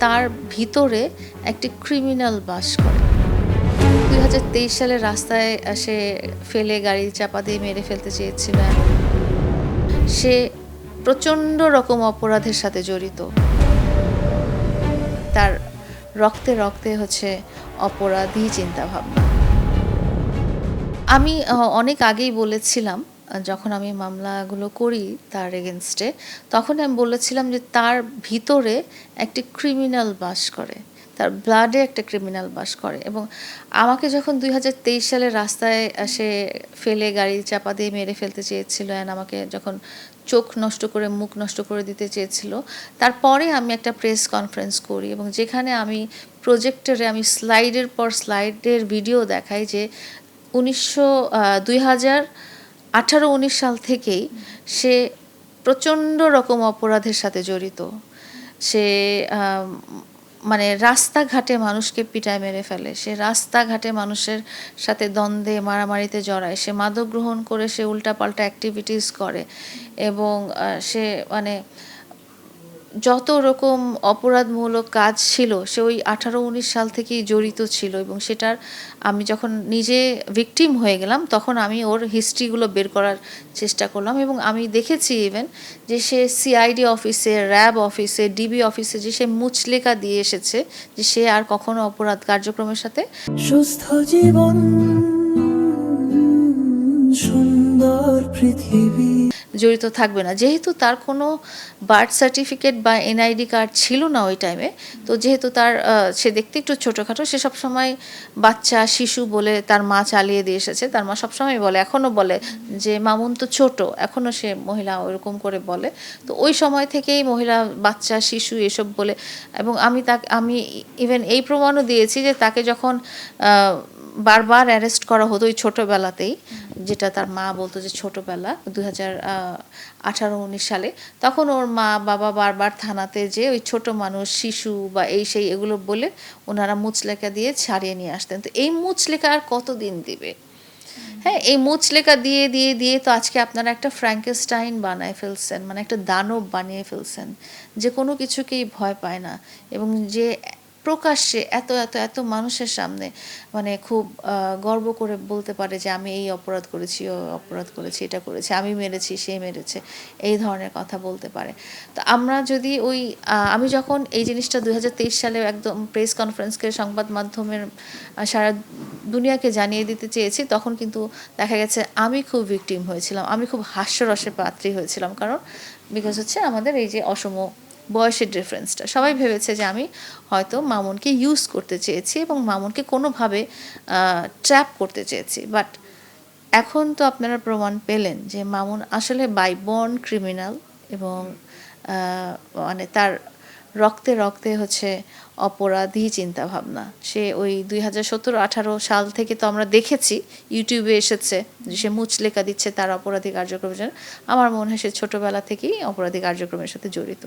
তার ভিতরে একটি ক্রিমিনাল বাস করে। ২০২৩ সালে রাস্তায় সে ফেলে গাড়ি চাপা দিয়ে মেরে ফেলতে চেয়েছিলেন। সে প্রচণ্ড রকম অপরাধের সাথে জড়িত। তার রক্তে রক্তে হচ্ছে অপরাধী চিন্তাভাবনা। আমি অনেক আগেই বলেছিলাম, যখন আমি মামলাগুলো করি তার এগেনস্টে, তখন আমি বলেছিলাম যে তার ভিতরে একটি ক্রিমিনাল বাস করে, তার ব্লাডে একটা ক্রিমিনাল বাস করে। এবং আমাকে যখন ২০২৩ সালে রাস্তায় সে ফেলে গাড়ি চাপা দিয়ে মেরে ফেলতে চেয়েছিল, আমাকে যখন চোখ নষ্ট করে মুখ নষ্ট করে দিতে চেয়েছিল, তারপরে আমি একটা প্রেস কনফারেন্স করি এবং যেখানে আমি প্রজেক্টরে আমি স্লাইডের পর স্লাইডের ভিডিও দেখাই যে ২০১৮-১৯ সাল থেকেই সে প্রচণ্ড রকম অপরাধের সাথে জড়িত। সে মানে রাস্তাঘাটে মানুষকে পিটায় মেরে ফেলে, সে রাস্তাঘাটে মানুষের সাথে দ্বন্দ্বে মারামারিতে জড়ায়, সে মাদক গ্রহণ করে সে উল্টাপাল্টা অ্যাক্টিভিটিস করে এবং সে মানে যত রকম অপরাধমূলক কাজ ছিল সে ওই ১৮-১৯ সাল থেকেই জড়িত ছিল। এবং সেটার আমি যখন নিজে ভিকটিম হয়ে গেলাম তখন আমি ওর হিস্ট্রিগুলো বের করার চেষ্টা করলাম এবং আমি দেখেছি ইভেন যে সে সিআইডি অফিসে, র্যাব অফিসে, ডিবি অফিসে যে সে মুচলেখা দিয়ে এসেছে যে সে আর কখনো অপরাধ কার্যক্রমের সাথে সুস্থ জীবন সুন্দর পৃথিবী জড়িত থাকবে না। যেহেতু তার কোনো বার্থ সার্টিফিকেট বা এনআইডি কার্ড ছিল না ওই টাইমে, তো যেহেতু তার সে দেখতে একটু ছোটোখাটো, সে সবসময় বাচ্চা শিশু বলে তার মা চালিয়ে দিয়ে এসেছে। তার মা সবসময় বলে, এখনও বলে যে মামুন তো ছোট, এখনও সে মহিলা ওরকম করে বলে। তো ওই সময় থেকেই মহিলা বাচ্চা শিশু এসব বলে। এবং আমি ইভেন এই প্রমাণও দিয়েছি যে তাকে যখন বারবার অ্যারেস্ট করা হতো ওই ছোটোবেলাতেই, যেটা তার মা বলতো যে ছোটোবেলা ২০১৮-১৯ সালে, তখন ওর মা বাবা বারবার থানাতে যে ওই ছোট মানুষ শিশু বা এই সেই এগুলো বলে ওনারা মুচলেখা দিয়ে ছাড়িয়ে নিয়ে আসতেন। তো এই মুচলেখা আর কতদিন দিবে? হ্যাঁ, এই মুচলেখা দিয়ে দিয়ে দিয়ে তো আজকে আপনারা একটা ফ্র্যাঙ্কেনস্টাইন বানায় ফেলছেন, মানে একটা দানব বানিয়ে ফেলছেন যে কোনো কিছুকেই ভয় পায় না এবং যে প্রকাশ্যে এত এত এত মানুষের সামনে মানে খুব গর্ব করে বলতে পারে যে আমি এই অপরাধ করেছি, ও অপরাধ করেছি, এটা করেছি, আমি মেরেছি, সে মেরেছে, এই ধরনের কথা বলতে পারে। তো আমরা যদি ওই আমি যখন এই জিনিসটা ২০২৩ সালে একদম প্রেস কনফারেন্সকে সংবাদ মাধ্যমের সারা দুনিয়াকে জানিয়ে দিতে চেয়েছি, তখন কিন্তু দেখা গেছে আমি খুব ভিকটিম হয়েছিলাম, আমি খুব হাস্যরসের পাত্রী হয়েছিলাম। কারণ বিকজ হচ্ছে আমাদের এই যে অসম বয়সের ডিফারেন্সটা, সবাই ভেবেছে যে আমি হয়তো মামুনকে ইউজ করতে চেয়েছি এবং মামুনকে কোনোভাবে ট্র্যাপ করতে চেয়েছি। বাট এখন তো আপনারা প্রমাণ পেলেন যে মামুন আসলে বাই বর্ন ক্রিমিনাল এবং মানে তার রক্তে রক্তে হচ্ছে অপরাধী চিন্তাভাবনা। সে ওই ২০১৭-১৮ সাল থেকে তো আমরা দেখেছি ইউটিউবে এসেছে যে সে মুচলেখা দিচ্ছে তার অপরাধী কার্যক্রমের জন্য। আমার মনে হয় সে ছোটোবেলা থেকেই অপরাধী কার্যক্রমের সাথে জড়িত।